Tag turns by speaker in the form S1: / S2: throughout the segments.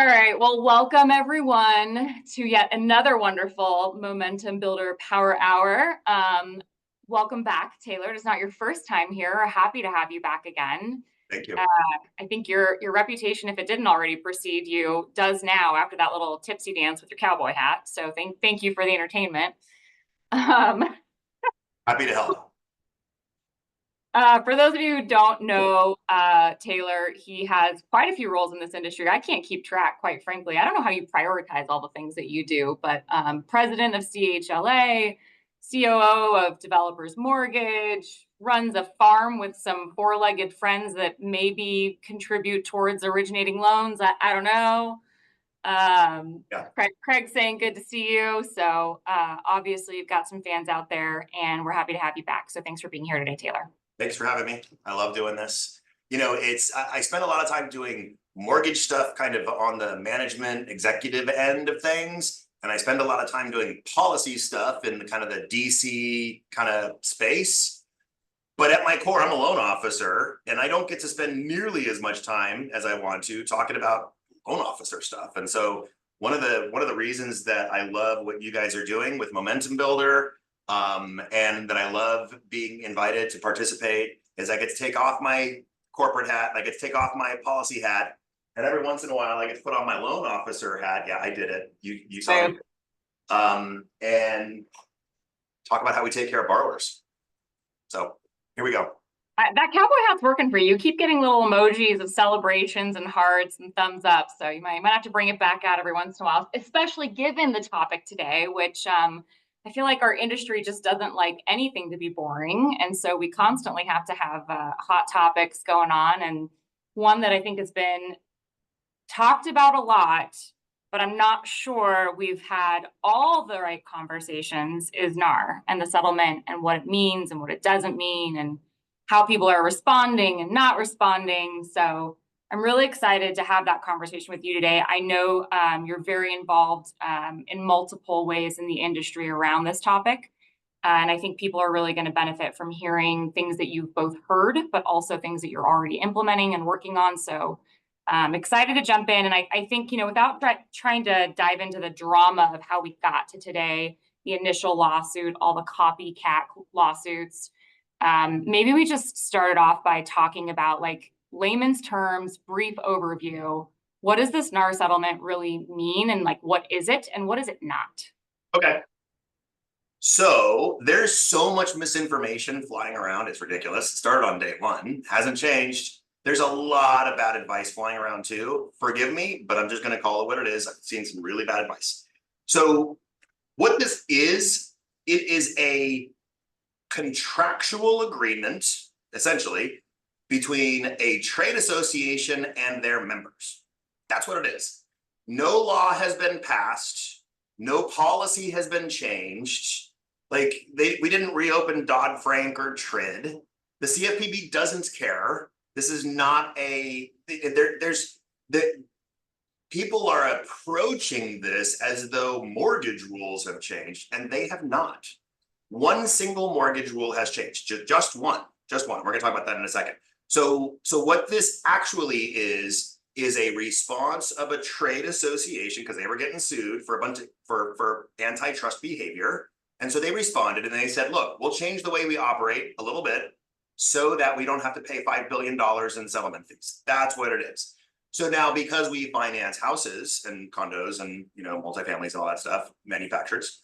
S1: right. Well, welcome everyone to yet another wonderful Momentum Builder Power Hour. Welcome back, Taylor. It's not your first time here. We're happy to have you back again.
S2: Thank you.
S1: I think your reputation, if it didn't already precede you, does now after that little tipsy dance with your cowboy hat. So thank you for the entertainment.
S2: Happy to help.
S1: For those of you who don't know Taylor, he has quite a few roles in this industry. I can't keep track, quite frankly. I don't know how you prioritize all the things that you do, but president of CHLA, COO of Developers Mortgage, runs a farm with some four-legged friends that maybe contribute towards originating loans. I don't know.
S2: Yeah.
S1: Craig's saying good to see you. So obviously you've got some fans out there and we're happy to have you back. So thanks for being here today, Taylor.
S2: Thanks for having me. I love doing this. You know, I spend a lot of time doing mortgage stuff kind of on the management executive end of things. And I spend a lot of time doing policy stuff in the kind of the DC kind of space. But at my core, I'm a loan officer and I don't get to spend nearly as much time as I want to talking about loan officer stuff. And so one of the reasons that I love what you guys are doing with Momentum Builder, and that I love being invited to participate is I get to take off my corporate hat, I get to take off my policy hat, and every once in a while I get to put on my loan officer hat. Yeah, I did it. You saw me. And talk about how we take care of borrowers. So here we go.
S1: That cowboy hat's working for you. You keep getting little emojis of celebrations and hearts and thumbs up. So you might have to bring it back out every once in a while, especially given the topic today, which I feel like our industry just doesn't like anything to be boring. And so we constantly have to have hot topics going on. And one that I think has been talked about a lot, but I'm not sure we've had all the right conversations is NAR and the settlement and what it means and what it doesn't mean and how people are responding and not responding. So I'm really excited to have that conversation with you today. I know you're very involved in multiple ways in the industry around this topic. And I think people are really going to benefit from hearing things that you've both heard, but also things that you're already implementing and working on. So I'm excited to jump in. And I think, without trying to dive into the drama of how we got to today, the initial lawsuit, all the copycat lawsuits, maybe we just started off by talking about layman's terms, brief overview. What does this NAR settlement really mean? And what is it and what is it not?
S2: Okay. So there's so much misinformation flying around. It's ridiculous. It started on day one, hasn't changed. There's a lot of bad advice flying around too. Forgive me, but I'm just going to call it what it is. I've seen some really bad advice. So what this is, it is a contractual agreement, essentially, between a trade association and their members. That's what it is. No law has been passed. No policy has been changed. We didn't reopen Dodd-Frank or TRID. The CFPB doesn't care. This is not people are approaching this as though mortgage rules have changed, and they have not. One single mortgage rule has changed, just one. We're going to talk about that in a second. So what this actually is a response of a trade association because they were getting sued for a bunch of for antitrust behavior, and so they responded and they said, "Look, we'll change the way we operate a little bit so that we don't have to pay $5 billion in settlement fees." That's what it is. So now, because we finance houses and condos and multifamilies and all that stuff, manufacturers.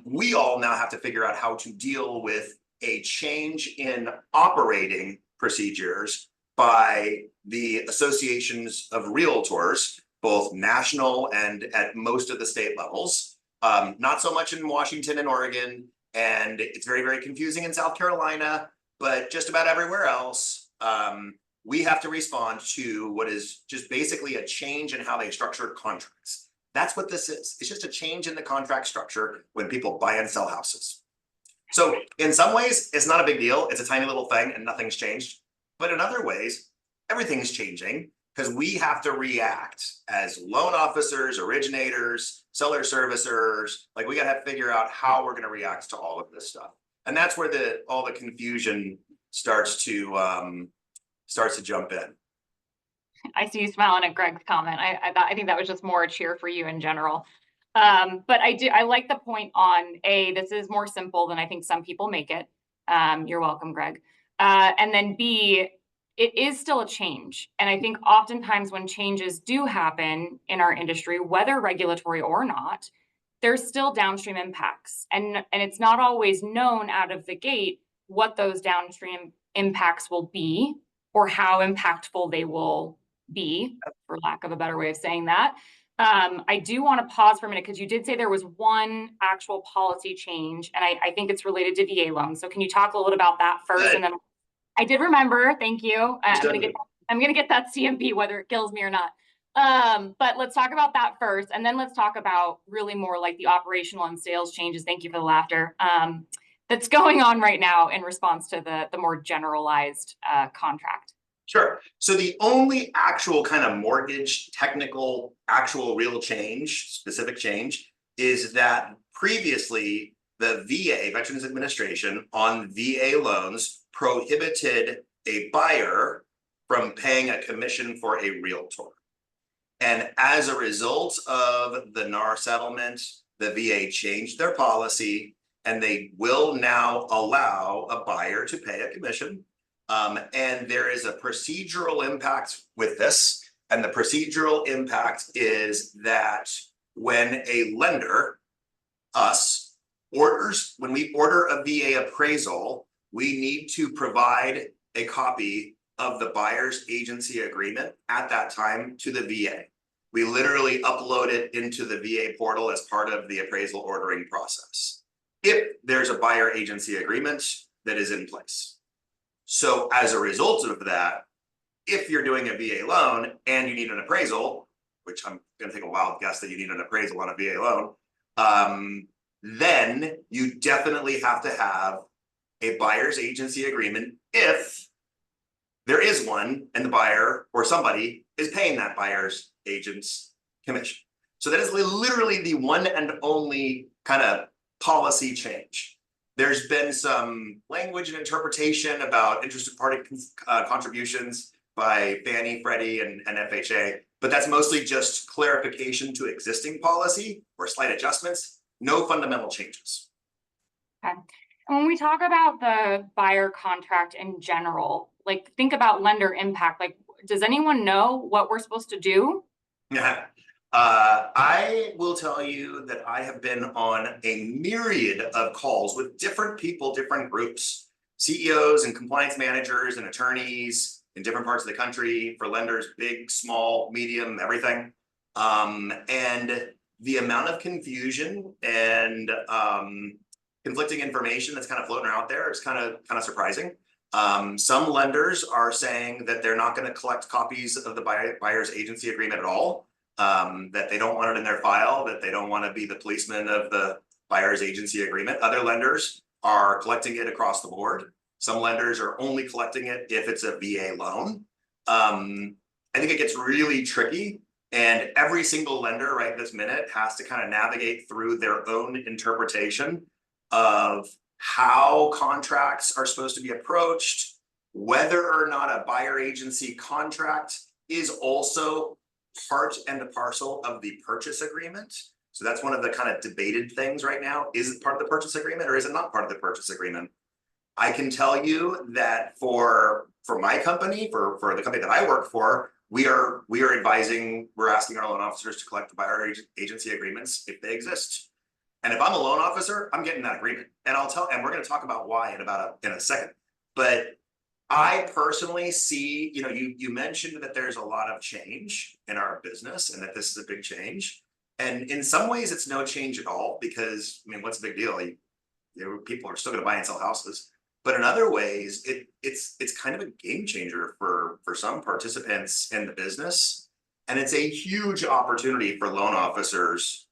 S2: We all now have to figure out how to deal with a change in operating procedures by the associations of realtors, both national and at most of the state levels. Not so much in Washington and Oregon, and it's very, very confusing in South Carolina, but just about everywhere else, we have to respond to what is just basically a change in how they structure contracts. That's what this is. It's just a change in the contract structure when people buy and sell houses. So in some ways, it's not a big deal. It's a tiny little thing and nothing's changed. But in other ways, everything's changing because we have to react as loan officers, originators, seller servicers. We got to figure out how we're going to react to all of this stuff. And that's where all the confusion starts to jump in.
S1: I see you smiling at Greg's comment. I think that was just more a cheer for you in general. But I like the point on this is more simple than I think some people make it. You're welcome, Greg. And then B, it is still a change. And I think oftentimes when changes do happen in our industry, whether regulatory or not, there's still downstream impacts. And it's not always known out of the gate what those downstream impacts will be or how impactful they will be, for lack of a better way of saying that. I do want to pause for a minute because you did say there was one actual policy change, and I think it's related to VA loans. So can you talk a little bit about that first,
S2: Good.
S1: and then I did remember. Thank you.
S2: Understood.
S1: I'm gonna get that CMP whether it kills me or not. But let's talk about that first, and then let's talk about really more like the operational and sales changes. Thank you for the laughter. That's going on right now in response to the more generalized contract.
S2: Sure. So the only actual kind of mortgage technical, actual real change, specific change, is that previously the VA, Veterans Administration, on VA loans prohibited a buyer from paying a commission for a realtor. And as a result of the NAR settlement, the VA changed their policy and they will now allow a buyer to pay a commission. And there is a procedural impact with this. And the procedural impact is that when a lender, us, when we order a VA appraisal, we need to provide a copy of the buyer's agency agreement at that time to the VA. We literally upload it into the VA portal as part of the appraisal ordering process, if there's a buyer agency agreement that is in place. So as a result of that, if you're doing a VA loan and you need an appraisal, which I'm going to take a wild guess that you need an appraisal on a VA loan, then you definitely have to have a buyer's agency agreement if there is one and the buyer or somebody is paying that buyer's agent's commission. So that is literally the one and only kind of policy change. There's been some language and interpretation about interested party contributions by Fannie, Freddie, and FHA, but that's mostly just clarification to existing policy or slight adjustments, no fundamental changes.
S1: Okay. And when we talk about the buyer contract in general, like think about lender impact, like does anyone know what we're supposed to do?
S2: Yeah. I will tell you that I have been on a myriad of calls with different people, different groups, CEOs and compliance managers and attorneys in different parts of the country for lenders, big, small, medium, everything. And the amount of confusion and conflicting information that's kind of floating out there is kind of surprising. Some lenders are saying that they're not going to collect copies of the buyer's agency agreement at all. That they don't want it in their file, that they don't want to be the policeman of the buyer's agency agreement. Other lenders are collecting it across the board. Some lenders are only collecting it if it's a VA loan. I think it gets really tricky, and every single lender right this minute has to kind of navigate through their own interpretation of how contracts are supposed to be approached, whether or not a buyer agency contract is also part and a parcel of the purchase agreement. So that's one of the kind of debated things right now. Is it part of the purchase agreement or is it not part of the purchase agreement? I can tell you that for my company, for the company that I work for, we are advising, we're asking our loan officers to collect the buyer agency agreements if they exist. And if I'm a loan officer, I'm getting that agreement. And we're going to talk about why in a second. But I personally see, you mentioned that there's a lot of change in our business and that this is a big change. And in some ways it's no change at all because, what's the big deal? People are still going to buy and sell houses. But in other ways, it's kind of a game changer for some participants in the business. And it's a huge opportunity for loan officers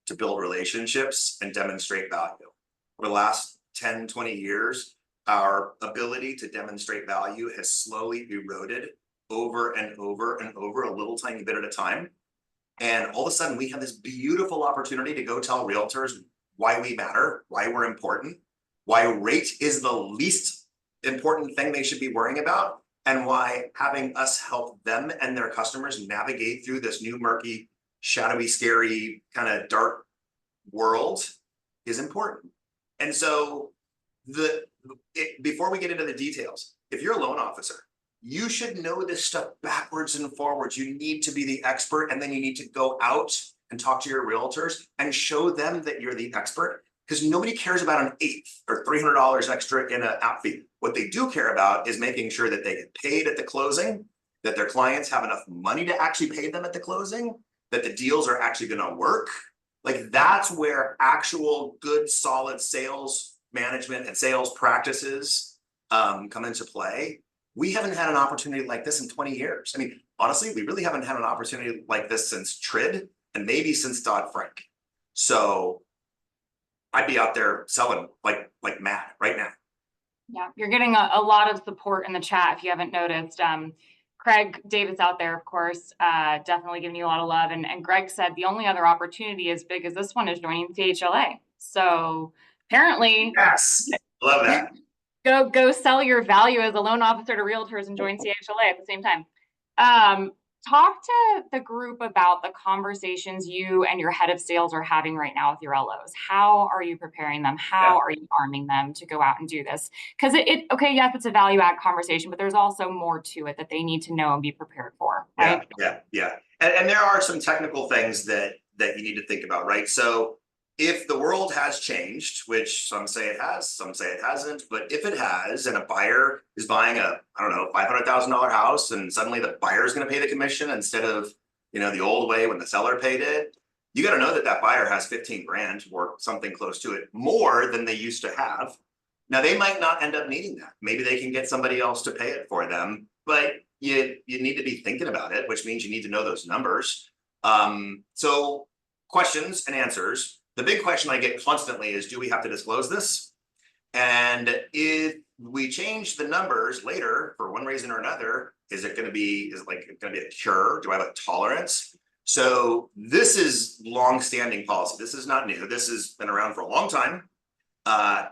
S2: to build relationships and demonstrate value. For the last 10, 20 years, our ability to demonstrate value has slowly eroded over and over and over a little tiny bit at a time. And all of a sudden we have this beautiful opportunity to go tell realtors why we matter, why we're important, why rate is the least important thing they should be worrying about. and why having us help them and their customers navigate through this new murky, shadowy, scary, kind of dark world is important. And so before we get into the details, if you're a loan officer, you should know this stuff backwards and forwards. You need to be the expert, and then you need to go out and talk to your realtors and show them that you're the expert, because nobody cares about an eighth or $300 extra in an app fee. What they do care about is making sure that they get paid at the closing, that their clients have enough money to actually pay them at the closing, that the deals are actually going to work. Like, that's where actual good, solid sales management and sales practices come into play. We haven't had an opportunity like this in 20 years. I mean, honestly, we really haven't had an opportunity like this since TRID and maybe since Dodd-Frank. So I'd be out there selling like mad right now.
S1: Yeah, you're getting a lot of support in the chat if you haven't noticed. Craig Davis out there, of course, definitely giving you a lot of love. And Greg said the only other opportunity as big as this one is joining CHLA. So apparently,
S2: yes, love that.
S1: Go sell your value as a loan officer to realtors and join CHLA at the same time. Talk to the group about the conversations you and your head of sales are having right now with your LOs. How are you preparing them? How are you arming them to go out and do this? Because okay, yes, it's a value add conversation, but there's also more to it that they need to know and be prepared for, right?
S2: Yeah. And there are some technical things that you need to think about, right? So if the world has changed, which some say it has, some say it hasn't, but if it has, and a buyer is buying a, I don't know, $500,000 house, and suddenly the buyer is going to pay the commission instead of, the old way when the seller paid it, you got to know that that buyer has 15 grand or something close to it, more than they used to have. Now, they might not end up needing that. Maybe they can get somebody else to pay it for them, but you need to be thinking about it, which means you need to know those numbers. So questions and answers. The big question I get constantly is, do we have to disclose this? And if we change the numbers later for one reason or another, is it going to be a cure? Do I have a tolerance? So this is long-standing policy. This is not new. This has been around for a long time.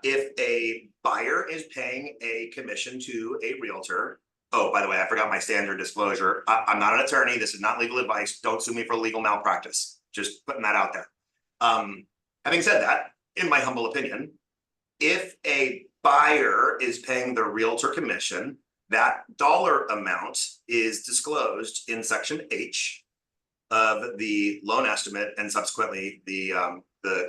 S2: If a buyer is paying a commission to a realtor, oh, by the way, I forgot my standard disclosure. I'm not an attorney. This is not legal advice. Don't sue me for legal malpractice. Just putting that out there. Having said that, in my humble opinion, if a buyer is paying the realtor commission, that dollar amount is disclosed in section H of the loan estimate and subsequently the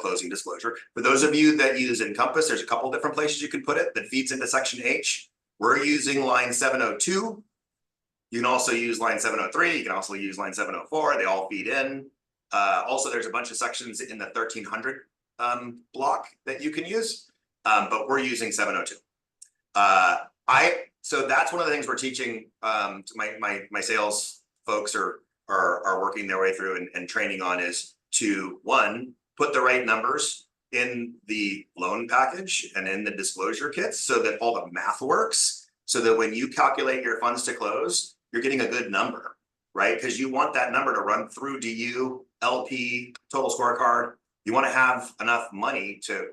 S2: closing disclosure. For those of you that use Encompass, there's a couple different places you can put it that feeds into section H. We're using line 702. You can also use line 703. You can also use line 704. They all feed in. Also, there's a bunch of sections in the 1300 block that you can use, but we're using 702. So that's one of the things we're teaching. My sales folks are working their way through and training on is to, one, put the right numbers in the loan package and in the disclosure kits so that all the math works, so that when you calculate your funds to close, you're getting a good number, right? Because you want that number to run through DU, LP, total scorecard. You want to have enough money to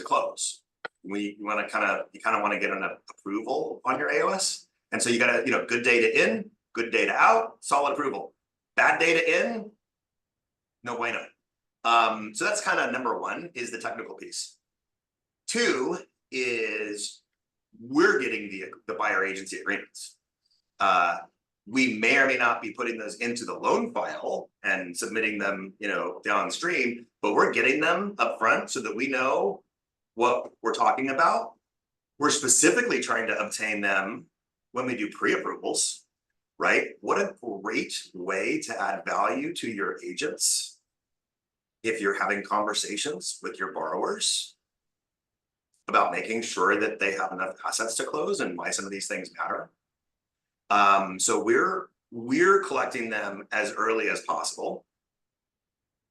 S2: close. You kind of want to get an approval on your AOS. And so you got to, good data in, good data out, solid approval. Bad data in, no bueno. So that's kind of number one, is the technical piece. Two is we're getting the buyer agency agreements. We may or may not be putting those into the loan file and submitting them, downstream, but we're getting them up front so that we know what we're talking about. We're specifically trying to obtain them when we do pre-approvals, right? What a great way to add value to your agents if you're having conversations with your borrowers about making sure that they have enough assets to close and why some of these things matter. So we're collecting them as early as possible,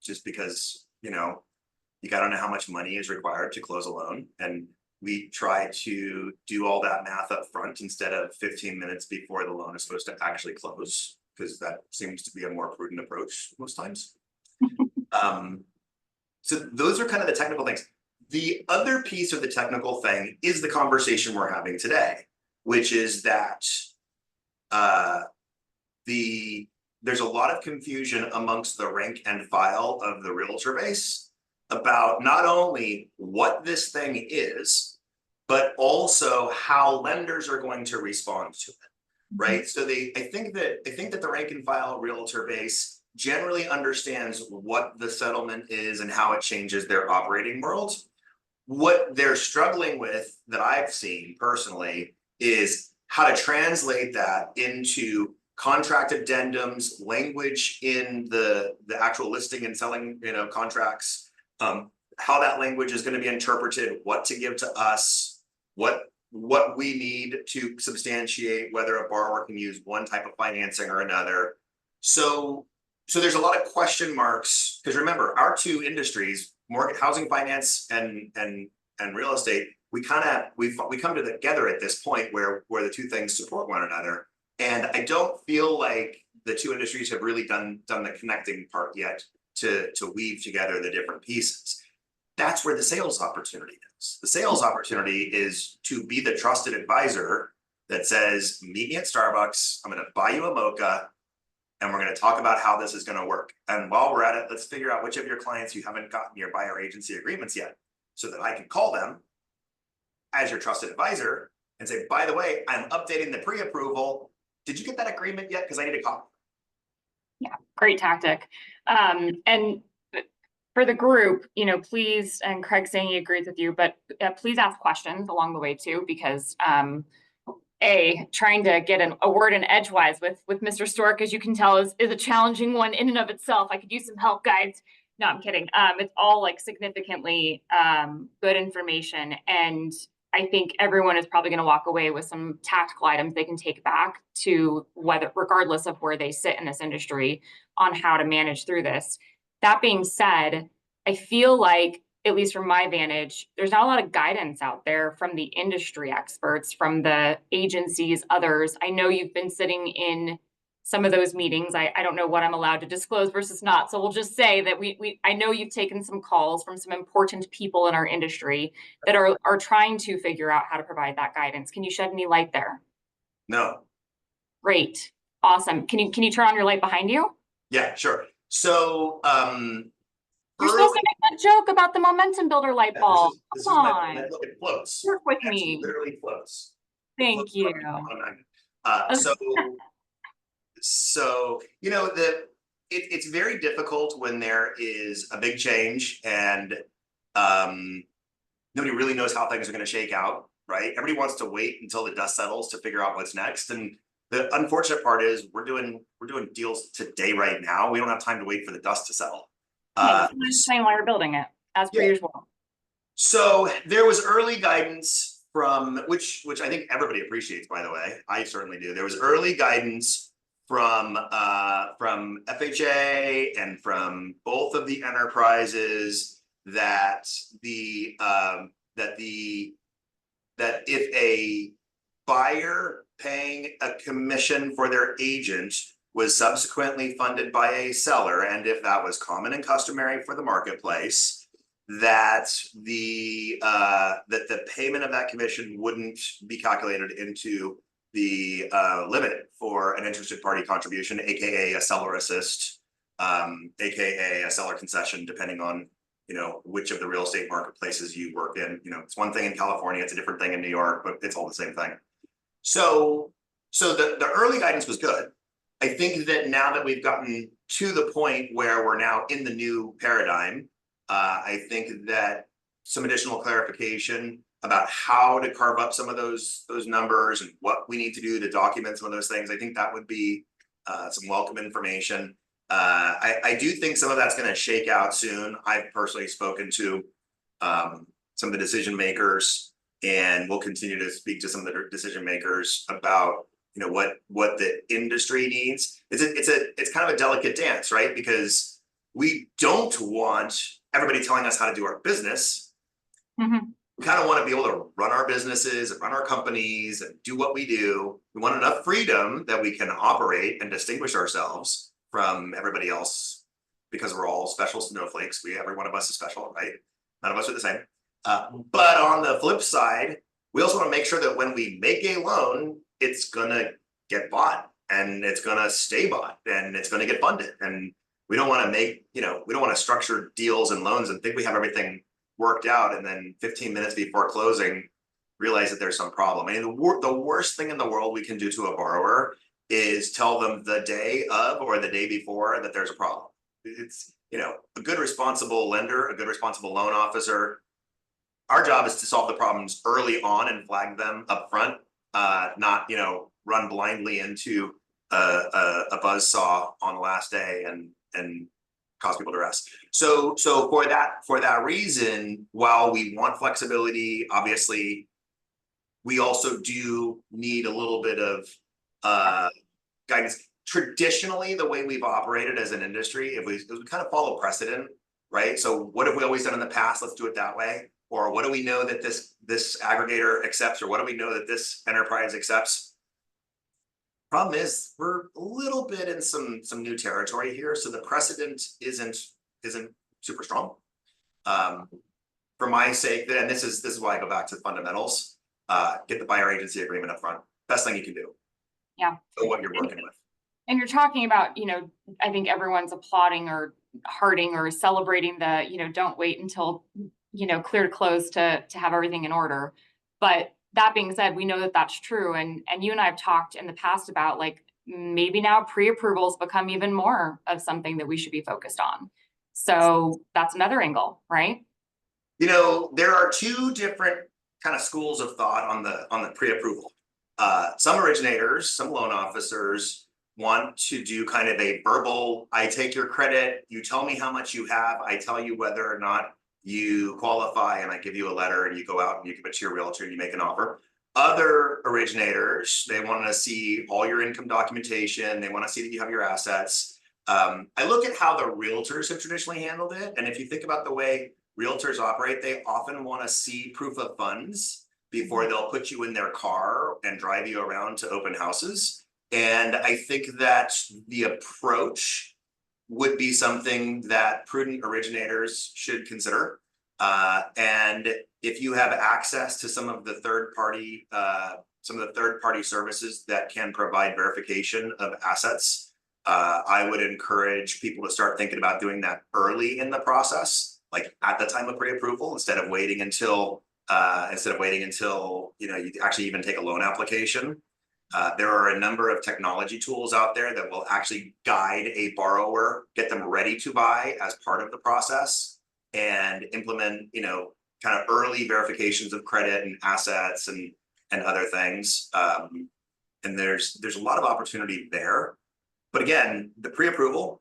S2: just because, you gotta know how much money is required to close a loan. And we try to do all that math up front instead of 15 minutes before the loan is supposed to actually close, because that seems to be a more prudent approach most times. So those are kind of the technical things. The other piece of the technical thing is the conversation we're having today. which is that there's a lot of confusion amongst the rank and file of the realtor base about not only what this thing is, but also how lenders are going to respond to it, right? So I think that the rank and file realtor base generally understands what the settlement is and how it changes their operating world. What they're struggling with, that I've seen personally, is how to translate that into contract addendums, language in the actual listing and selling, contracts, how that language is going to be interpreted, what to give to us, what we need to substantiate whether a borrower can use one type of financing or another. So there's a lot of question marks, because remember, our two industries, mortgage, housing finance and real estate, we come together at this point where the two things support one another. And I don't feel like the two industries have really done the connecting part yet to weave together the different pieces. That's where the sales opportunity is. The sales opportunity is to be the trusted advisor that says, meet me at Starbucks, I'm going to buy you a mocha, and we're going to talk about how this is going to work. And while we're at it, let's figure out which of your clients you haven't gotten your buyer agency agreements yet, so that I can call them as your trusted advisor and say, by the way, I'm updating the pre-approval. Did you get that agreement yet? Because I need a copy.
S1: Yeah, great tactic. And for the group, please, and Craig's saying he agrees with you, but please ask questions along the way too, because trying to get a word in edgewise with Mr. Stork, as you can tell, is a challenging one in and of itself. I could use some help, guys. No, I'm kidding. It's all like significantly good information, and I think everyone is probably going to walk away with some tactical items they can take back to regardless of where they sit in this industry, on how to manage through this. That being said, I feel like, at least from my vantage, there's not a lot of guidance out there from the industry experts, from the agencies, others. I know you've been sitting in some of those meetings. I don't know what I'm allowed to disclose versus not. So we'll just say that I know you've taken some calls from some important people in our industry that are trying to figure out how to provide that guidance. Can you shed any light there?
S2: No.
S1: Great. Awesome. Can you turn on your light behind you?
S2: Yeah, sure. So
S1: you're supposed to make that joke about the momentum builder light bulb.
S2: This
S1: Come on.
S2: Look, it floats.
S1: Work with
S2: It actually
S1: me.
S2: literally floats.
S1: Thank you.
S2: So it's very difficult when there is a big change and nobody really knows how things are going to shake out, right? Everybody wants to wait until the dust settles to figure out what's next. And the unfortunate part is we're doing deals today right now. We don't have time to wait for the dust to settle.
S1: While you're building it, as per usual. So
S2: there was early guidance from which I think everybody appreciates, by the way. I certainly do. There was early guidance from FHA and from both of the enterprises that if a buyer paying a commission for their agent was subsequently funded by a seller, and if that was common and customary for the marketplace, that the payment of that commission wouldn't be calculated into the limit for an interested party contribution, aka a seller assist, aka a seller concession, depending on which of the real estate marketplaces you work in. It's one thing in California, it's a different thing in New York, but it's all the same thing. So the early guidance was good. I think that now that we've gotten to the point where we're now in the new paradigm, I think that some additional clarification about how to carve up some of those numbers and what we need to do to document some of those things, I think that would be some welcome information. I do think some of that's going to shake out soon. I've personally spoken to some of the decision makers, and we'll continue to speak to some of the decision makers about what the industry needs. It's kind of a delicate dance, right? Because we don't want everybody telling us how to do our business.
S1: Mm-hmm.
S2: We kind of want to be able to run our businesses and run our companies and do what we do. We want enough freedom that we can operate and distinguish ourselves from everybody else, because we're all special snowflakes. Every one of us is special, right? None of us are the same. But on the flip side, We also want to make sure that when we make a loan, it's gonna get bought and it's gonna stay bought and it's gonna get funded. And we don't want to make, we don't want to structure deals and loans and think we have everything worked out and then 15 minutes before closing realize that there's some problem. I mean, the worst thing in the world we can do to a borrower is tell them the day of or the day before that there's a problem. It's, a good responsible lender, a good responsible loan officer. Our job is to solve the problems early on and flag them up front, not, run blindly into a buzzsaw on the last day and cause people to rest. So for that reason, while we want flexibility, obviously, we also do need a little bit of guidance. Traditionally, the way we've operated as an industry, if we kind of follow precedent, right? So what have we always done in the past? Let's do it that way. Or what do we know that this aggregator accepts, or what do we know that this enterprise accepts? Problem is, we're a little bit in some new territory here, so the precedent isn't super strong. For my sake, and this is why I go back to the fundamentals. Get the buyer agency agreement up front. Best thing you can do.
S1: Yeah.
S2: So what you're working with.
S1: And you're talking about, I think everyone's applauding or hearting or celebrating the, don't wait until, clear to close to have everything in order. But that being said, we know that that's true. And you and I have talked in the past about like maybe now pre-approvals become even more of something that we should be focused on. So that's another angle, right?
S2: There are two different kind of schools of thought on the pre-approval. Some originators, some loan officers want to do kind of a verbal, I take your credit, you tell me how much you have, I tell you whether or not you qualify, and I give you a letter and you go out and you give it to your realtor and you make an offer. Other originators, they want to see all your income documentation, they want to see that you have your assets. I look at how the realtors have traditionally handled it, and if you think about the way realtors operate, they often want to see proof of funds before they'll put you in their car and drive you around to open houses. And I think that the approach would be something that prudent originators should consider. And if you have access to some of the third party services that can provide verification of assets, I would encourage people to start thinking about doing that early in the process, like at the time of pre-approval, instead of waiting until you actually even take a loan application. There are a number of technology tools out there that will actually guide a borrower, get them ready to buy as part of the process, and implement, kind of early verifications of credit and assets and other things. And there's a lot of opportunity there. But again, the pre-approval,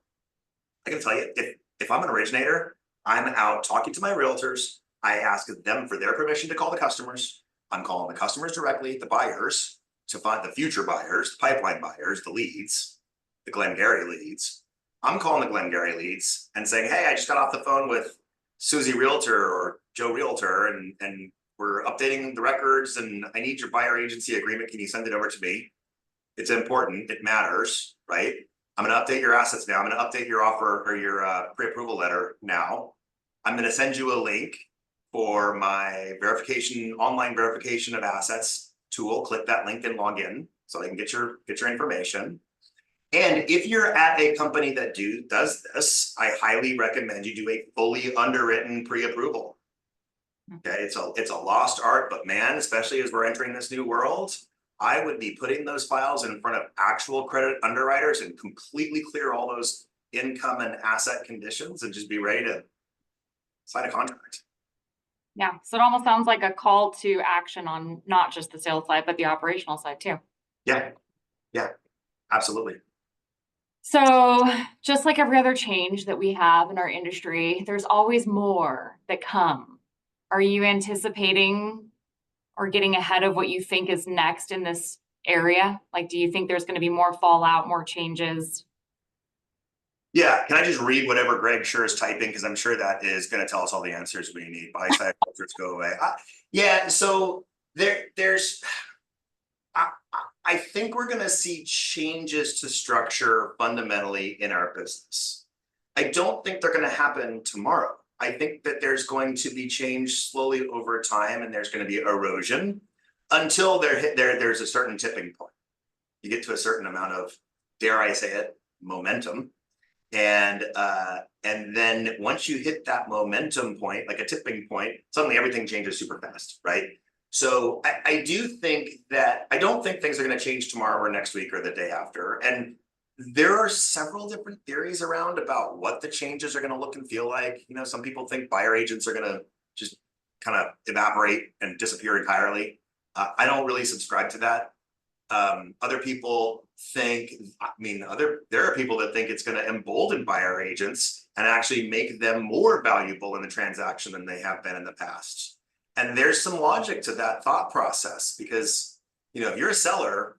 S2: I can tell you, if I'm an originator, I'm out talking to my realtors. I ask them for their permission to call the customers. I'm calling the customers directly, the buyers, to find the future buyers, the pipeline buyers, the leads, the Glengarry leads. I'm calling the Glengarry leads and saying, hey, I just got off the phone with Susie Realtor or Joe Realtor, and we're updating the records, and I need your buyer agency agreement. Can you send it over to me? It's important. It matters, right? I'm going to update your assets now. I'm going to update your offer or your pre-approval letter now. I'm going to send you a link for my online verification of assets tool. Click that link and log in so they can get your information. And if you're at a company that does this, I highly recommend you do a fully underwritten pre-approval. Okay, it's a lost art, but man, especially as we're entering this new world, I would be putting those files in front of actual credit underwriters and completely clear all those income and asset conditions and just be ready to sign a contract.
S1: Yeah, so it almost sounds like a call to action on not just the sales side, but the operational side too.
S2: Yeah, absolutely.
S1: So just like every other change that we have in our industry, there's always more that come. Are you anticipating or getting ahead of what you think is next in this area? Like, do you think there's going to be more fallout, more changes?
S2: Yeah, can I just read whatever Greg Sure is typing? Because I'm sure that is going to tell us all the answers we need. Buy side filters go away. So there's I think we're going to see changes to structure fundamentally in our business. I don't think they're going to happen tomorrow. I think that there's going to be change slowly over time, and there's going to be erosion. until there's a certain tipping point. You get to a certain amount of, dare I say it, momentum. And then once you hit that momentum point, like a tipping point, suddenly everything changes super fast, right? So I do think that, I don't think things are going to change tomorrow or next week or the day after. And there are several different theories around about what the changes are going to look and feel like. You know, some people think buyer agents are going to just kind of evaporate and disappear entirely. I don't really subscribe to that. Other people think, there are people that think it's going to embolden buyer agents and actually make them more valuable in the transaction than they have been in the past. And there's some logic to that thought process because, you know, if you're a seller,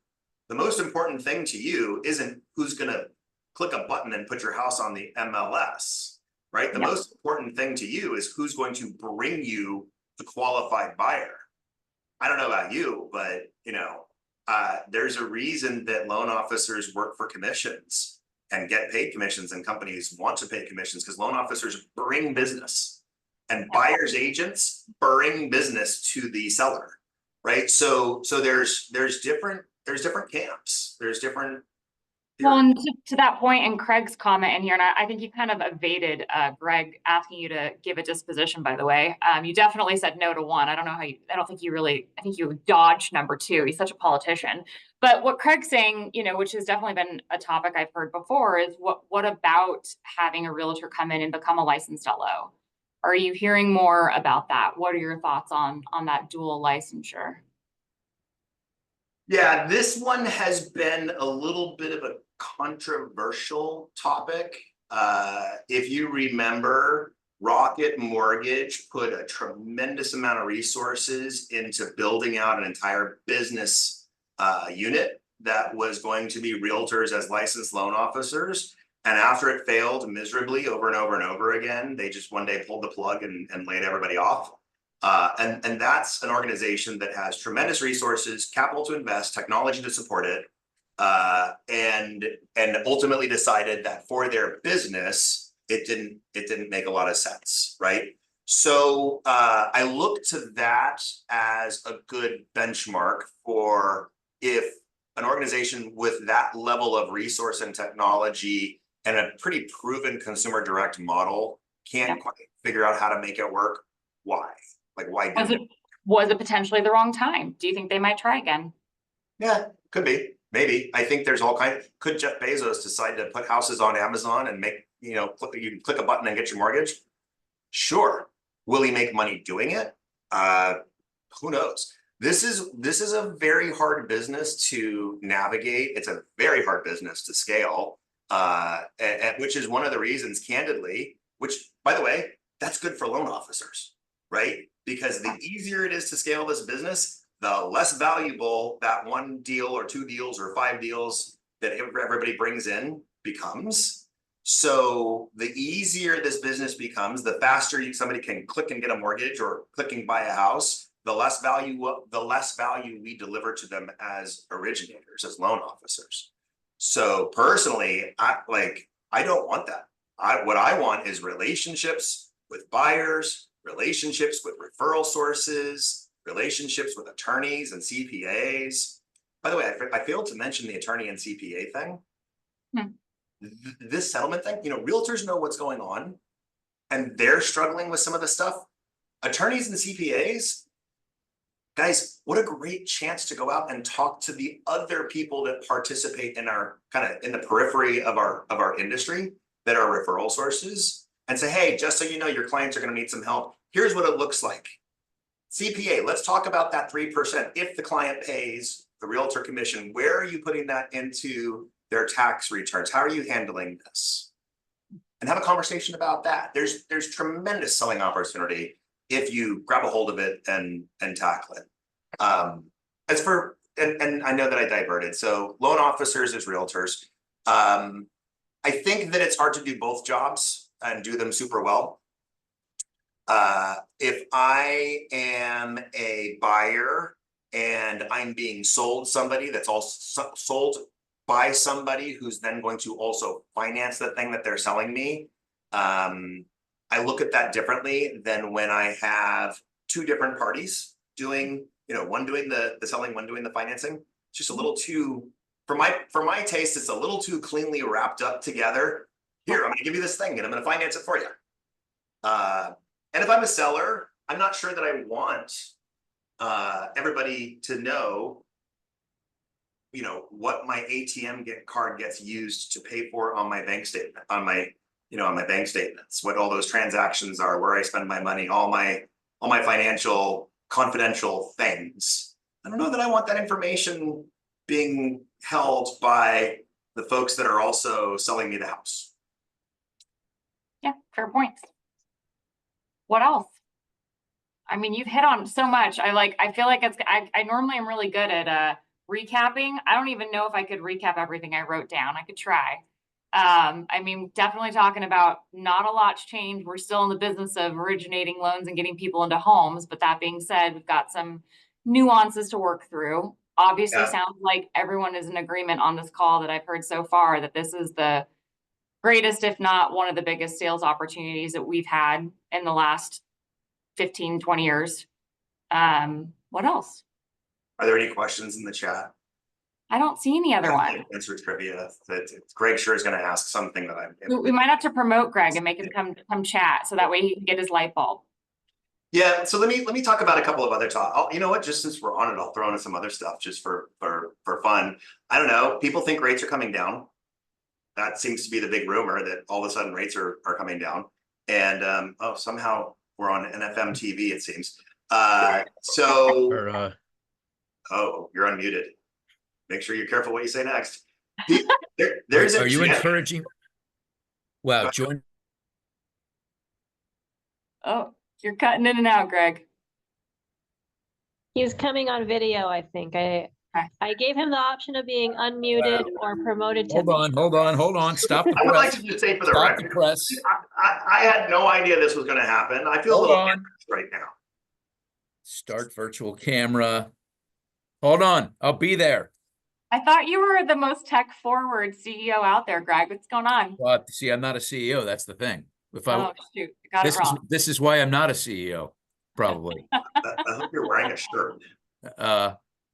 S2: the most important thing to you isn't who's going to click a button and put your house on the MLS, right? The most important thing to you is who's going to bring you the qualified buyer. I don't know about you, but, you know, there's a reason that loan officers work for commissions and get paid commissions, and companies want to pay commissions because loan officers bring business and buyers agents bring business to the seller, right? So there's different camps. There's different.
S1: Well, and to that point, and Craig's comment in here, and I think you kind of evaded Greg asking you to give a disposition, by the way. You definitely said no to one. I don't know how you, I don't think you really, I think you dodged number two. He's such a politician. But what Craig's saying, you know, which has definitely been a topic I've heard before, is what about having a realtor come in and become a licensed LO? Are you hearing more about that? What are your thoughts on that dual licensure?
S2: Yeah, this one has been a little bit of a controversial topic. If you remember, Rocket Mortgage put a tremendous amount of resources into building out an entire business unit that was going to be realtors as licensed loan officers. And after it failed miserably over and over and over again, they just one day pulled the plug and laid everybody off. And that's an organization that has tremendous resources, capital to invest, technology to support it, and ultimately decided that for their business, it didn't make a lot of sense, right? So I look to that as a good benchmark for if an organization with that level of resource and technology and a pretty proven consumer direct model can't quite figure out how to make it work, why? Like, why do it?
S1: Was it potentially the wrong time? Do you think they might try again?
S2: Yeah, could be. Maybe. I think there's all kinds. Could Jeff Bezos decide to put houses on Amazon and make, you know, you can click a button and get your mortgage? Sure. Will he make money doing it? Who knows? This is a very hard business to navigate. It's a very hard business to scale, which is one of the reasons, candidly, which, by the way, that's good for loan officers, right? Because the easier it is to scale this business, the less valuable that one deal or two deals or five deals that everybody brings in becomes. So the easier this business becomes, the faster somebody can click and get a mortgage or click and buy a house, the less value we deliver to them as originators, as loan officers. So personally, I don't want that. What I want is relationships with buyers, relationships with referral sources, relationships with attorneys and CPAs. By the way, I failed to mention the attorney and CPA thing. This settlement thing, you know, realtors know what's going on and they're struggling with some of the stuff. Attorneys and CPAs, guys, what a great chance to go out and talk to the other people that participate in our kind of in the periphery of our industry that are referral sources and say, hey, just so you know, your clients are going to need some help. Here's what it looks like. CPA, let's talk about that 3%. If the client pays the realtor commission, where are you putting that into their tax returns? How are you handling this? And have a conversation about that. There's tremendous selling opportunity if you grab a hold of it and tackle it. As for, and I know that I diverted. So loan officers as realtors. I think that it's hard to do both jobs and do them super well. If I am a buyer and I'm being sold somebody that's also sold by somebody who's then going to also finance the thing that they're selling me, I look at that differently than when I have two different parties doing, one doing the selling, one doing the financing. It's just a little too, for my taste, it's a little too cleanly wrapped up together. Here, I'm gonna give you this thing and I'm gonna finance it for you. And if I'm a seller, I'm not sure that I want everybody to know, what my ATM card gets used to pay for on my bank statement, on my bank statements, what all those transactions are, where I spend my money, all my financial confidential things. I don't know that I want that information being held by the folks that are also selling me the house.
S1: Yeah, fair points. What else? I mean, you've hit on so much. I feel like I normally am really good at recapping. I don't even know if I could recap everything I wrote down. I could try. I mean, definitely talking about not a lot's changed. We're still in the business of originating loans and getting people into homes. But that being said, we've got some nuances to work through. Obviously, sounds like everyone is in agreement on this call that I've heard so far that this is the greatest, if not one of the biggest sales opportunities that we've had in the last 15, 20 years. What else?
S2: Are there any questions in the chat?
S1: I don't see any other one.
S2: Answer trivia that Greg sure is going to ask something that
S1: We might have to promote Greg and make him come chat so that way he can get his light bulb.
S2: Yeah, so let me talk about a couple of other you know what? Just since we're on it, I'll throw in some other stuff just for fun. I don't know. People think rates are coming down. That seems to be the big rumor that all of a sudden rates are coming down. And somehow we're on NFM TV, it seems. Oh, you're unmuted. Make sure you're careful what you say next.
S3: Are you encouraging? Wow, join.
S1: Oh, you're cutting in and out, Greg.
S4: He's coming on video, I think. I gave him the option of being unmuted or promoted to
S3: Hold on. Stop the press.
S2: I would like to just say for the record, I had no idea this was going to happen. I feel a little embarrassed right now.
S3: Start virtual camera. Hold on, I'll be there.
S1: I thought you were the most tech-forward CEO out there, Greg. What's going on?
S3: Well, see, I'm not a CEO. That's the thing.
S1: Shoot, I got it wrong.
S3: This is why I'm not a CEO, probably.
S2: I hope you're wearing a shirt.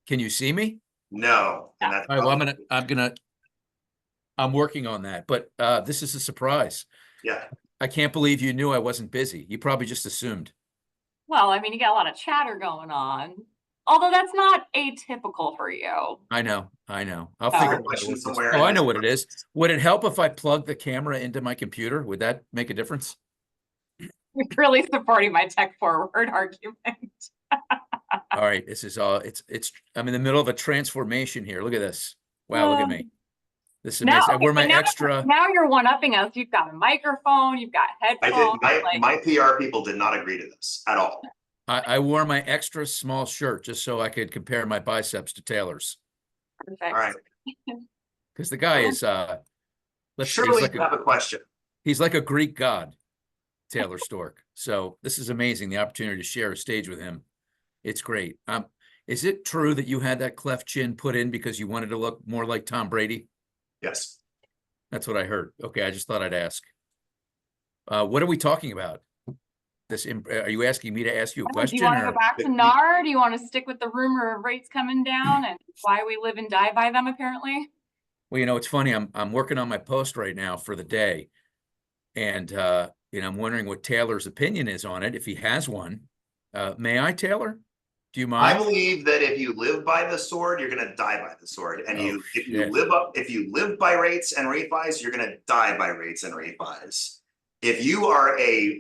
S3: Can you see me?
S2: No.
S3: All right, well, I'm working on that, but this is a surprise.
S2: Yeah.
S3: I can't believe you knew I wasn't busy. You probably just assumed.
S1: Well, I mean, you got a lot of chatter going on. Although that's not atypical for you.
S3: I know. I'll figure it out.
S2: Somewhere.
S3: Oh, I know what it is. Would it help if I plug the camera into my computer? Would that make a difference?
S1: You're really supporting my tech forward argument.
S3: All right. This is all I'm in the middle of a transformation here. Look at this. Wow, look at me. This is amazing. I wear my extra.
S1: Now you're one-upping us. You've got a microphone, you've got headphones.
S2: My PR people did not agree to this at all.
S3: I wore my extra small shirt just so I could compare my biceps to Taylor's.
S1: Perfect.
S2: All right.
S3: Because the guy is
S2: surely you have a question.
S3: He's like a Greek god, Taylor Stork. So this is amazing, the opportunity to share a stage with him. It's great. Is it true that you had that cleft chin put in because you wanted to look more like Tom Brady?
S2: Yes.
S3: That's what I heard. Okay, I just thought I'd ask. What are we talking about? Are you asking me to ask you a question?
S1: Do you want to go back to NAR? Do you want to stick with the rumor of rates coming down and why we live and die by them, apparently?
S3: Well, it's funny. I'm working on my post right now for the day. And, I'm wondering what Taylor's opinion is on it, if he has one. May I, Taylor? Do you mind?
S2: I believe that if you live by the sword, you're going to die by the sword. And if you live by rates and refis, you're going to die by rates and refis. If you're a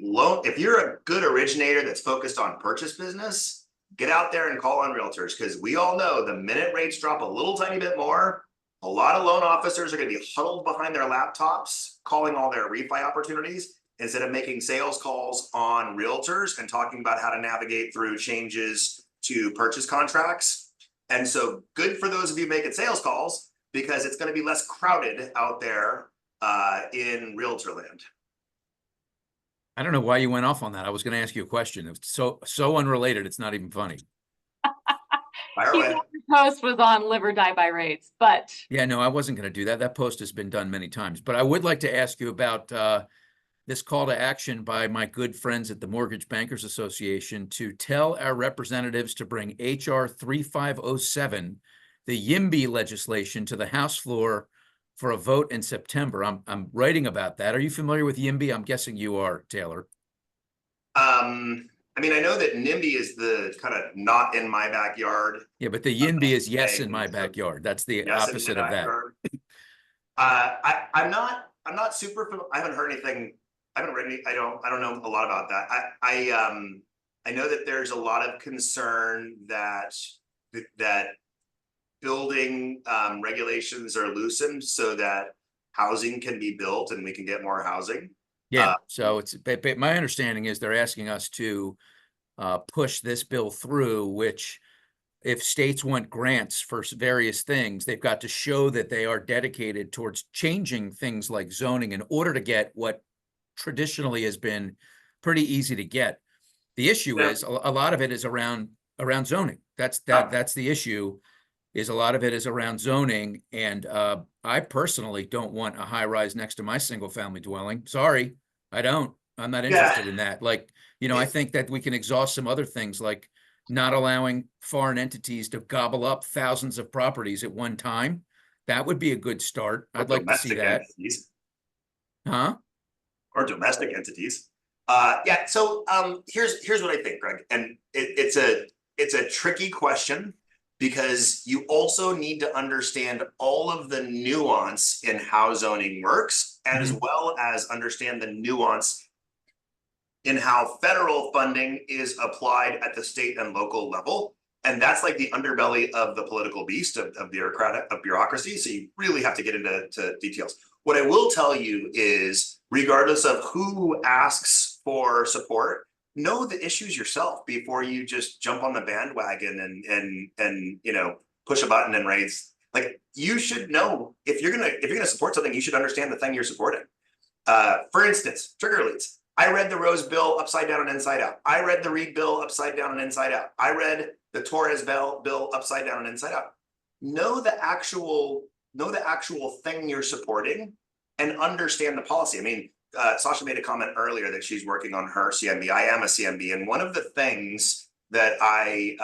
S2: good originator that's focused on purchase business, get out there and call on realtors, because we all know the minute rates drop a little tiny bit more, a lot of loan officers are going to be huddled behind their laptops, calling all their refi opportunities instead of making sales calls on realtors and talking about how to navigate through changes to purchase contracts. And so good for those of you making sales calls, because it's going to be less crowded out there in realtor land.
S3: I don't know why you went off on that. I was going to ask you a question. It was so unrelated. It's not even funny.
S2: Your
S1: post was on live or die by rates, but
S3: yeah, no, I wasn't going to do that. That post has been done many times, but I would like to ask you about this call to action by my good friends at the Mortgage Bankers Association to tell our representatives to bring HR 3507, the YIMBY legislation, to the House floor for a vote in September. I'm writing about that. Are you familiar with YIMBY? I'm guessing you are, Taylor.
S2: I mean, I know that NIMBY is the kind of not in my backyard.
S3: Yeah, but the YIMBY is yes in my backyard. That's the
S2: Yes, in
S3: opposite
S2: my
S3: of that.
S2: backyard. I'm not super. I haven't heard anything. I haven't read any. I don't know a lot about that. I know that there's a lot of concern that building regulations are loosened so that housing can be built and we can get more housing.
S3: Yeah, so it's, but my understanding is they're asking us to push this bill through, which if states want grants for various things, they've got to show that they are dedicated towards changing things like zoning in order to get what traditionally has been pretty easy to get. The issue is a lot of it is around zoning. That's the issue, is a lot of it is around zoning. And I personally don't want a high rise next to my single family dwelling. Sorry, I don't. I'm not interested in that. Like, you know, I think that we can exhaust some other things, like not allowing foreign entities to gobble up thousands of properties at one time. That would be a good start. I'd like to see that.
S2: Entities.
S3: Huh?
S2: Or domestic entities. Yeah. So here's what I think, Greg, and it's a tricky question because you also need to understand all of the nuance in how zoning works, as well as understand the nuance in how federal funding is applied at the state and local level. And that's like the underbelly of the political beast of bureaucracy. So you really have to get into details. What I will tell you is, regardless of who asks for support, know the issues yourself before you just jump on the bandwagon and you know, push a button and raise. Like, you should know, if you're gonna support something, you should understand the thing you're supporting. For instance, trigger leads. I read the Rose bill upside down and inside out. I read the Reed bill upside down and inside out. I read the Torres bill upside down and inside out. Know the actual thing you're supporting and understand the policy. I mean, Sasha made a comment earlier that she's working on her CMB. I am a CMB, and one of the things that I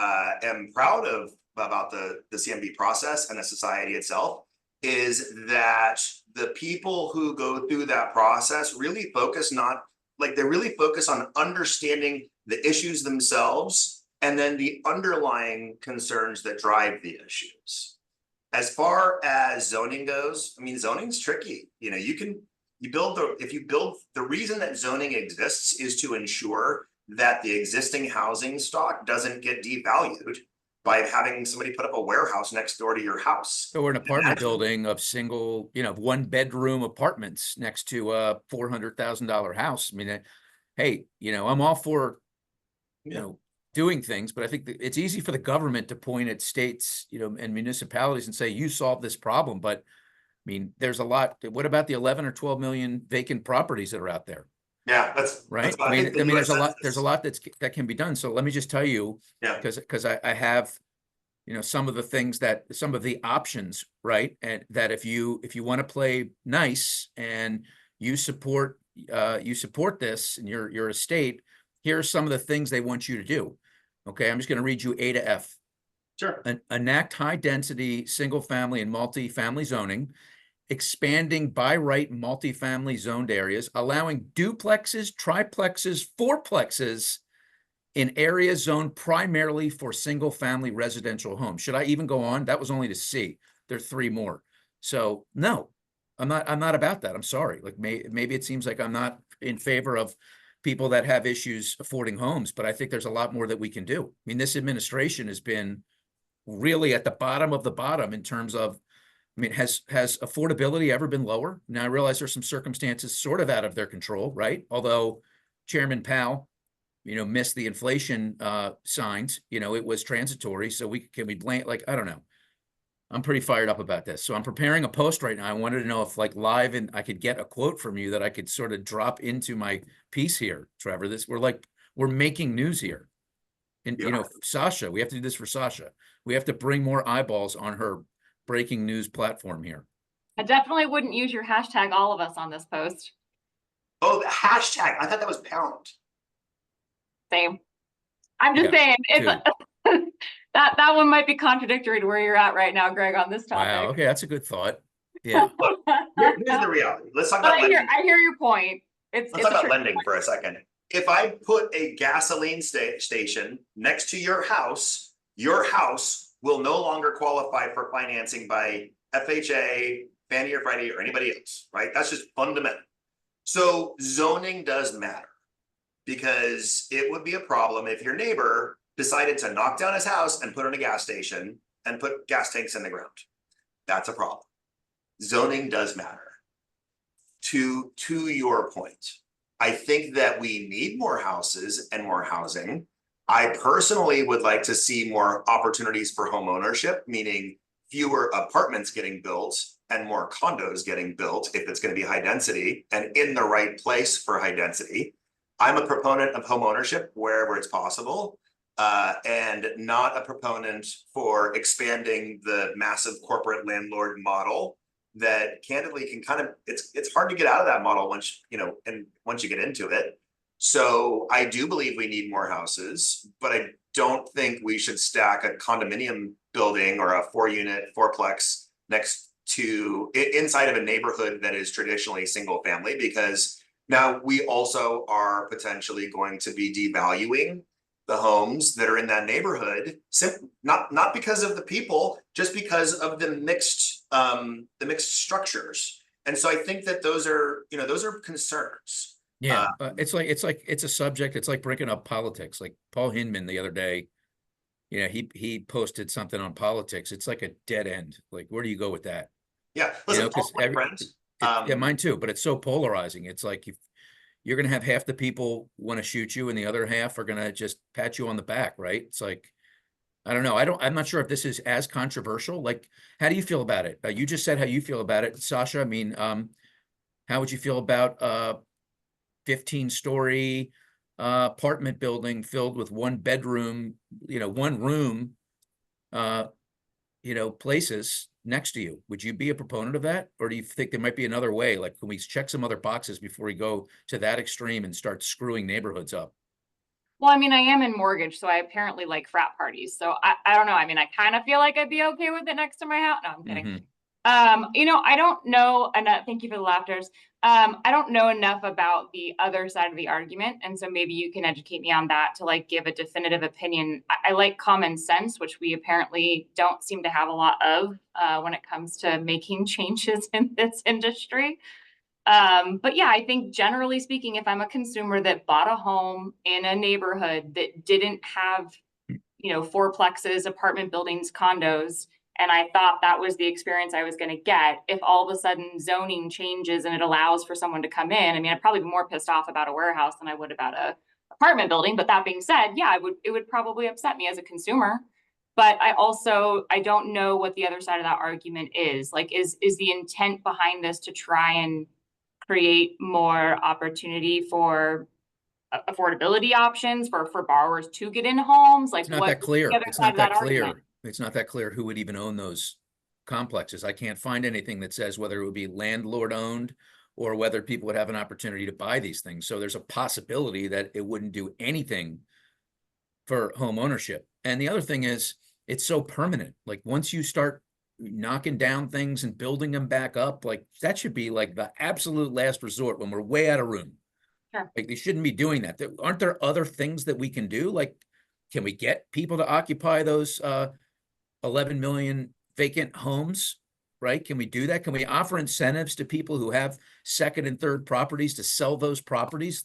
S2: am proud of about the CMB process and the society itself is that the people who go through that process really focus on understanding the issues themselves and then the underlying concerns that drive the issues. As far as zoning goes, I mean, zoning's tricky. You know, the reason that zoning exists is to ensure that the existing housing stock doesn't get devalued by having somebody put up a warehouse next door to your house.
S3: So we're an apartment building of single, you know, 1-bedroom apartments next to a $400,000 house. I mean, hey, you know, I'm all for, you know, doing things, but I think that it's easy for the government to point at states, you know, and municipalities and say, you solve this problem. But I mean, there's a lot. What about the 11 or 12 million vacant properties that are out there?
S2: Yeah, that's
S3: right.
S2: I mean,
S3: there's a lot that can be done. So let me just tell you, because I have, you know, some of the options, right? And that if you want to play nice and you support this and your estate, here are some of the things they want you to do. Okay, I'm just going to read you A to F.
S2: Sure.
S3: Enact high density single family and multi-family zoning, expanding by right multifamily zoned areas, allowing duplexes, triplexes, fourplexes in areas zoned primarily for single family residential homes. Should I even go on? That was only to C. There's 3 more. So no, I'm not about that. I'm sorry. Like maybe it seems like I'm not in favor of people that have issues affording homes, but I think there's a lot more that we can do. I mean, this administration has been really at the bottom of the bottom in terms of, I mean, has affordability ever been lower? Now, I realize there's some circumstances sort of out of their control, right? Although Chairman Powell, you know, missed the inflation signs, you know, it was transitory. So can we blame, like, I don't know. I'm pretty fired up about this. So I'm preparing a post right now. I wanted to know if like live and I could get a quote from you that I could sort of drop into my piece here, Trevor. We're making news here. And, you know, Sasha, we have to do this for Sasha. We have to bring more eyeballs on her breaking news platform here.
S1: I definitely wouldn't use your hashtag all of us on this post.
S2: Oh, the hashtag. I thought that was pound.
S1: Same. I'm just
S3: Yeah,
S1: saying
S3: two.
S1: that one might be contradictory to where you're at right now, Greg, on this
S3: Wow.
S1: topic.
S3: Okay, that's a good thought. Yeah.
S2: Here's the reality. Let's talk
S1: But
S2: about lending.
S1: I hear your point.
S2: Let's
S1: It's
S2: talk
S1: a
S2: about lending for a second. If I put a gasoline station next to your house will no longer qualify for financing by FHA, Fannie or Freddie, or anybody else, right? That's just fundamental. So zoning does matter, because it would be a problem if your neighbor decided to knock down his house and put in a gas station and put gas tanks in the ground. That's a problem. Zoning does matter. To your point, I think that we need more houses and more housing. I personally would like to see more opportunities for home ownership, meaning fewer apartments getting built and more condos getting built if it's going to be high density and in the right place for high density. I'm a proponent of home ownership wherever it's possible, and not a proponent for expanding the massive corporate landlord model that candidly can kind of, it's hard to get out of that model once you get into it. So I do believe we need more houses, but I don't think we should stack a condominium building or a 4-unit fourplex next to inside of a neighborhood that is traditionally single family, because now we also are potentially going to be devaluing the homes that are in that neighborhood, not because of the people, just because of the mixed structures. And so I think that those are concerns.
S3: Yeah, it's a subject. It's like bringing up politics. Like Paul Hinman the other day, he posted something on politics. It's like a dead end. Like, where do you go with that?
S2: Yeah, listen, Paul's my friend.
S3: Yeah, mine too. But it's so polarizing. It's like you're going to have half the people want to shoot you, and the other half are going to just pat you on the back, right? It's like, I don't know. I'm not sure if this is as controversial. Like, how do you feel about it? You just said how you feel about it, Sasha. I mean, how would you feel about 15-story apartment building filled with one bedroom, one room, places next to you? Would you be a proponent of that? Or do you think there might be another way? Like, can we check some other boxes before we go to that extreme and start screwing neighborhoods up?
S1: Well, I mean, I am in mortgage, so I apparently like frat parties. So I don't know. I mean, I kind of feel like I'd be okay with it next to my house. No, I'm kidding.
S3: Mhm.
S1: I don't know enough. Thank you for the laughters. I don't know enough about the other side of the argument. And so maybe you can educate me on that to like give a definitive opinion. I like common sense, which we apparently don't seem to have a lot of when it comes to making changes in this industry. But yeah, I think generally speaking, if I'm a consumer that bought a home in a neighborhood that didn't have, fourplexes, apartment buildings, condos, and I thought that was the experience I was going to get, if all of a sudden zoning changes and it allows for someone to come in, I mean, I'd probably be more pissed off about a warehouse than I would about a apartment building. But that being said, yeah, it would probably upset me as a consumer. But I don't know what the other side of that argument is. Like, is the intent behind this to try and create more opportunity for affordability options for borrowers to get in homes? Like,
S3: It's not
S1: what
S3: that clear.
S1: the other
S3: It's
S1: side
S3: not
S1: of that
S3: that clear.
S1: argument?
S3: It's not that clear who would even own those complexes. I can't find anything that says whether it would be landlord owned or whether people would have an opportunity to buy these things. So there's a possibility that it wouldn't do anything for home ownership. And the other thing is, it's so permanent. Like, once you start knocking down things and building them back up, like, that should be like the absolute last resort when we're way out of room.
S1: Sure.
S3: Like, they shouldn't be doing that. Aren't there other things that we can do? Like, can we get people to occupy those 11 million vacant homes, right? Can we do that? Can we offer incentives to people who have second and third properties to sell those properties?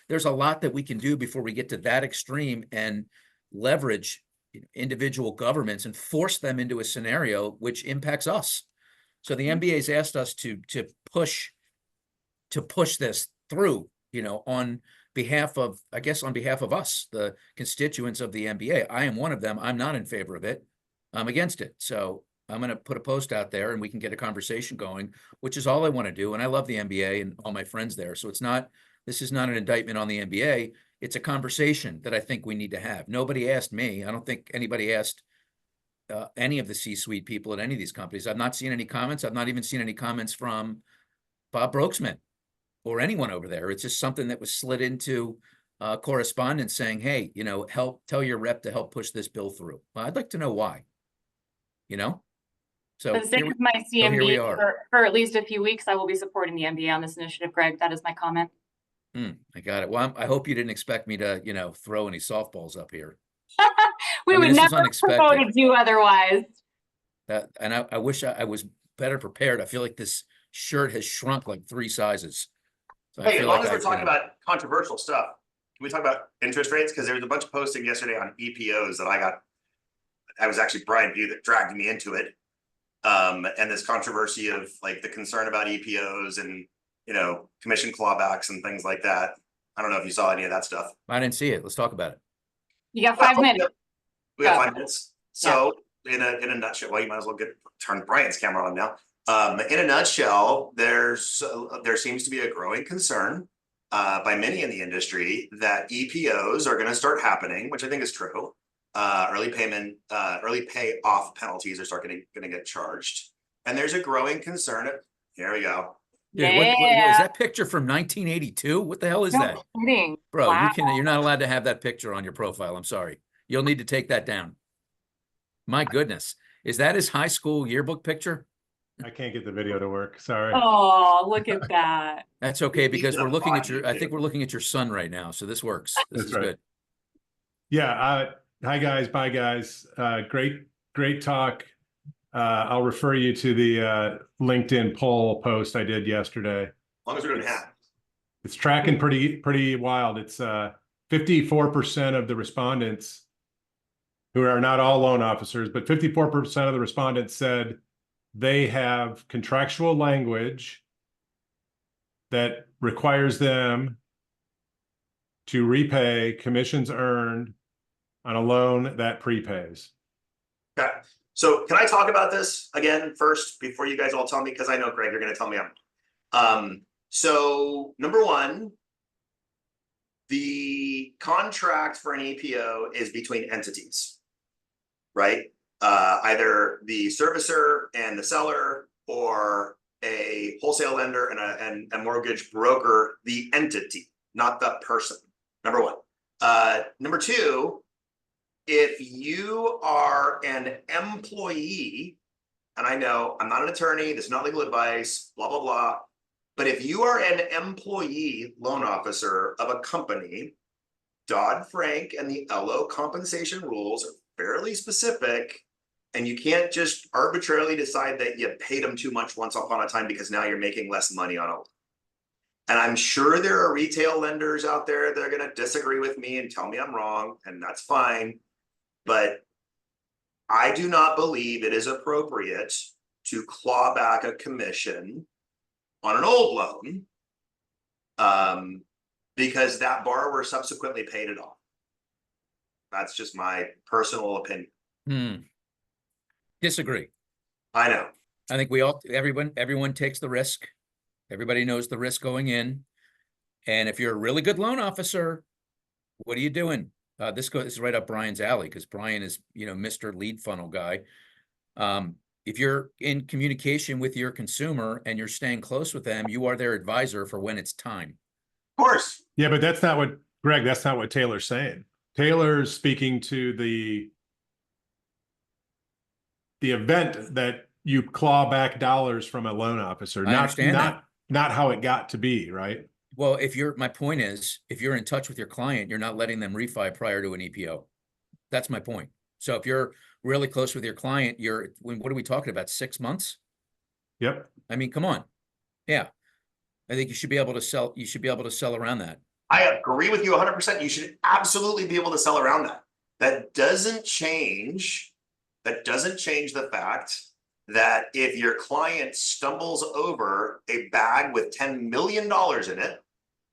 S3: There's a lot that we can do before we get to that extreme and leverage individual governments and force them into a scenario which impacts us. So the NBA's asked us to push this through, on behalf of us, the constituents of the NBA. I am one of them. I'm not in favor of it. I'm against it. So I'm going to put a post out there and we can get a conversation going, which is all I want to do. And I love the NBA and all my friends there. So this is not an indictment on the NBA. It's a conversation that I think we need to have. Nobody asked me. I don't think anybody asked any of the C-suite people at any of these companies. I've not seen any comments. I've not even seen any comments from Bob Brooksman or anyone over there. It's just something that was slid into correspondence saying, hey, you know, tell your rep to help push this bill through. Well, I'd like to know why, you know? So
S1: For the sake
S3: here,
S1: of my
S3: here we
S1: CMB
S3: are.
S1: for at least a few weeks, I will be supporting the MBA on this initiative, Greg. That is my comment.
S3: I got it. Well, I hope you didn't expect me to, you know, throw any softballs up here.
S1: We
S3: I mean,
S1: would
S3: this was
S1: never promote
S3: unexpected.
S1: you otherwise.
S3: And I wish I was better prepared. I feel like this shirt has shrunk like 3 sizes. So I
S2: Hey, as
S3: feel
S2: long
S3: like
S2: as we're talking
S3: you know,
S2: about controversial stuff, can we talk about interest rates? Because there was a bunch of posting yesterday on EPOs that I was actually Brian View that dragged me into it. And this controversy of like the concern about EPOs and, you know, commission clawbacks and things like that. I don't know if you saw any of that stuff.
S3: I didn't see it. Let's talk about it.
S1: You got 5 minutes.
S2: We have
S1: Go.
S2: 5 minutes. So in a nutshell, well, you might as well turn Brian's camera on now. In a nutshell, there seems to be a growing concern by many in the industry that EPOs are going to start happening, which I think is true. Early pay off penalties are starting to get charged, and there's a growing concern. Here we go.
S3: Dude,
S1: Yeah.
S3: what is that picture from 1982? What the hell is
S1: No
S3: that?
S1: kidding.
S3: Bro,
S1: Wow.
S3: you're not allowed to have that picture on your profile. I'm sorry. You'll need to take that down. My goodness. Is that his high school yearbook picture?
S5: I can't get the video to work. Sorry.
S1: Oh, look at that.
S3: That's okay because
S2: He's
S3: we're looking at
S2: on
S3: I think
S2: YouTube.
S3: we're looking at your son right now. So this works. This
S5: That's
S3: is
S5: right.
S3: good.
S5: Yeah. Hi guys. Bye guys. Great talk. I'll refer you to the LinkedIn poll post I did yesterday.
S2: As long as we're doing half.
S5: It's tracking pretty wild. It's 54% of the respondents, who are not all loan officers, but 54% of the respondents said they have contractual language that requires them to repay commissions earned on a loan that prepays.
S2: Okay. So can I talk about this again first before you guys all tell me? Because I know, Greg, you're going to tell me I'm. So number one, the contract for an EPO is between entities, right? Either the servicer and the seller, or a wholesale lender and a mortgage broker, the entity, not the person. Number one. Number two, if you are an employee, and I know I'm not an attorney, this is not legal advice, blah, blah, blah. But if you are an employee loan officer of a company, Dodd-Frank and the LO compensation rules are fairly specific, and you can't just arbitrarily decide that you paid them too much once upon a time because now you're making less money on it. And I'm sure there are retail lenders out there that are going to disagree with me and tell me I'm wrong, and that's fine. But I do not believe it is appropriate to claw back a commission on an old loan because that borrower subsequently paid it off. That's just my personal opinion.
S3: Disagree.
S2: I know.
S3: I think everyone takes the risk. Everybody knows the risk going in. And if you're a really good loan officer, what are you doing? This is right up Brian's alley because Brian is, you know, Mr. Lead Funnel guy. If you're in communication with your consumer and you're staying close with them, you are their advisor for when it's time.
S2: Of course.
S5: Yeah, but that's not what, Greg, that's not what Taylor's saying. Taylor's speaking to the event that you claw back dollars from a loan officer,
S3: I understand that.
S5: not how it got to be, right?
S3: Well, my point is, if you're in touch with your client, you're not letting them refi prior to an EPO. That's my point. So if you're really close with your client, what are we talking about? 6 months?
S5: Yep.
S3: I mean, come on. Yeah. I think you should be able to sell around that.
S2: I agree with you 100%. You should absolutely be able to sell around that. That doesn't change the fact that if your client stumbles over a bag with $10 million in it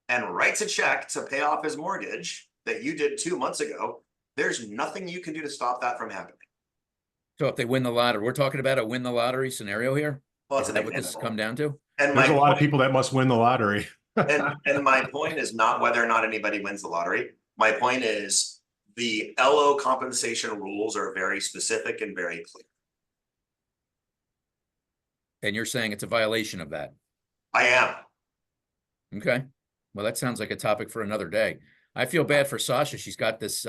S2: and writes a check to pay off his mortgage that you did 2 months ago, there's nothing you can do to stop that from happening.
S3: So if they win the lottery, we're talking about a win the lottery scenario here.
S2: Well,
S3: Is that what this has come down to?
S2: And
S5: There's a lot of people that must win the lottery.
S2: and my point is not whether or not anybody wins the lottery. My point is the LO compensation rules are very specific and very clear.
S3: And you're saying it's a violation of that.
S2: I am.
S3: Okay. Well, that sounds like a topic for another day. I feel bad for Sasha. She's got this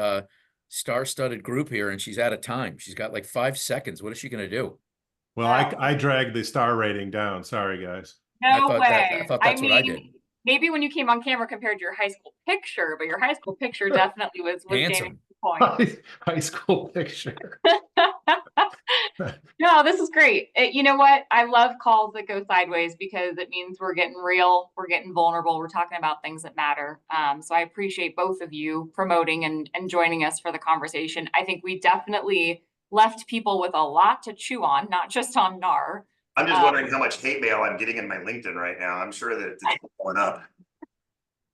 S3: star-studded group here and she's out of time. She's got like 5 seconds. What is she going to do?
S5: Well, I dragged the star rating down. Sorry, guys.
S1: No
S3: I
S1: way.
S3: thought that's what I did.
S1: Maybe when you came on camera compared to your high school picture, but your high school picture definitely was gaining
S3: Handsome.
S1: points.
S5: High school picture.
S1: No, this is great. You know what? I love calls that go sideways because it means we're getting real, we're getting vulnerable, we're talking about things that matter. So I appreciate both of you promoting and joining us for the conversation. I think we definitely left people with a lot to chew on, not just on NAR.
S2: I'm just wondering how much hate mail I'm getting in my LinkedIn right now. I'm sure that it's going up.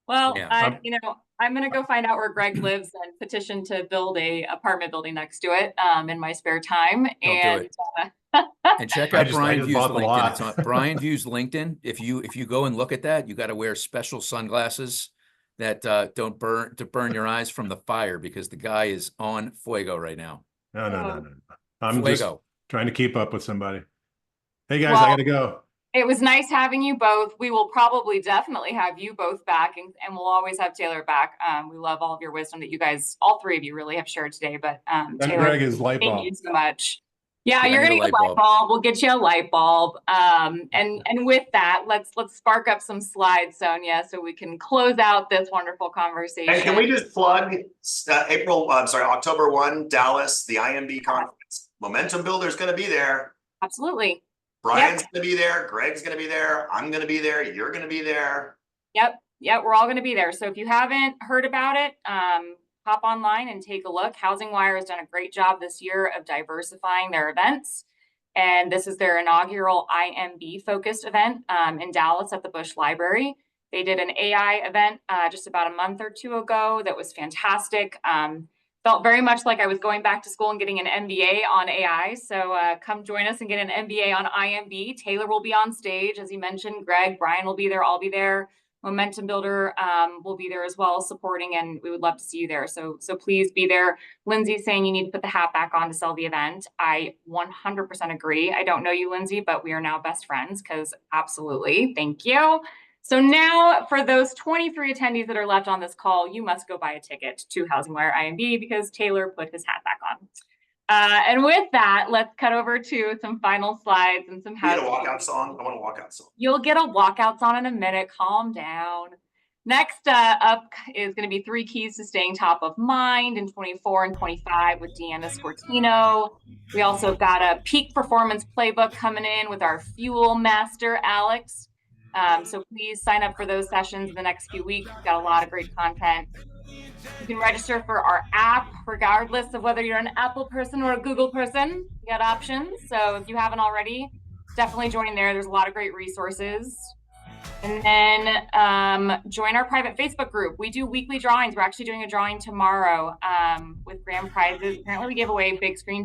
S1: Well,
S3: Yeah.
S1: I'm going to go find out where Greg lives and petition to build a apartment building next to it in my spare time.
S3: Don't do it. And check out Brian View's LinkedIn. It's on Brian View's LinkedIn. If you go and look at that, you got to wear special sunglasses that don't burn your eyes from the fire because the guy is on fuego right now.
S5: No. I'm
S3: fuego.
S5: just trying to keep up with somebody. Hey guys, I gotta go.
S1: It was nice having you both. We will probably definitely have you both back, and we'll always have Taylor back. We love all of your wisdom that you guys, all three of you, really have shared today. But Taylor,
S5: Greg is light bulb.
S1: thank you so much. Yeah,
S3: Yeah,
S1: you're gonna get a light bulb. We'll get you a light bulb. And with that, let's spark up some slides, Sonia, so we can close out this wonderful conversation.
S2: And can we just plug October 1, Dallas, the IMB conference. Momentum Builder's going to be there.
S1: Absolutely.
S2: Brian's going to be there. Greg's going to be there. I'm going to be there. You're going to be there.
S1: Yep. We're all going to be there. So if you haven't heard about it, hop online and take a look. Housing Wire has done a great job this year of diversifying their events. And this is their inaugural IMB focused event in Dallas at the Bush Library. They did an AI event just about a month or two ago that was fantastic. Felt very much like I was going back to school and getting an MBA on AI. So come join us and get an MBA on IMB. Taylor will be on stage, as you mentioned. Greg, Brian will be there. I'll be there. Momentum Builder will be there as well, supporting, and we would love to see you there. So please be there. Lindsay's saying you need to put the hat back on to sell the event. I 100% agree. I don't know you, Lindsay, but we are now best friends because absolutely. Thank you. So now for those 23 attendees that are left on this call, you must go buy a ticket to Housing Wire IMB because Taylor put his hat back on. And with that, let's cut over to some final slides and some
S2: You get a walkout song? I want a walkout song.
S1: You'll get a walkout song in a minute. Calm down. Next up is going to be 3 keys to staying top of mind in 24 and 25 with Deanna Scortino. We also have got a peak performance playbook coming in with our fuel master, Alex. So please sign up for those sessions in the next few weeks. We've got a lot of great content. You can register for our app, regardless of whether you're an Apple person or a Google person. You got options. So if you haven't already, definitely join there. There's a lot of great resources. And then join our private Facebook group. We do weekly drawings. We're actually doing a drawing tomorrow with grand prizes. Apparently we give away big screen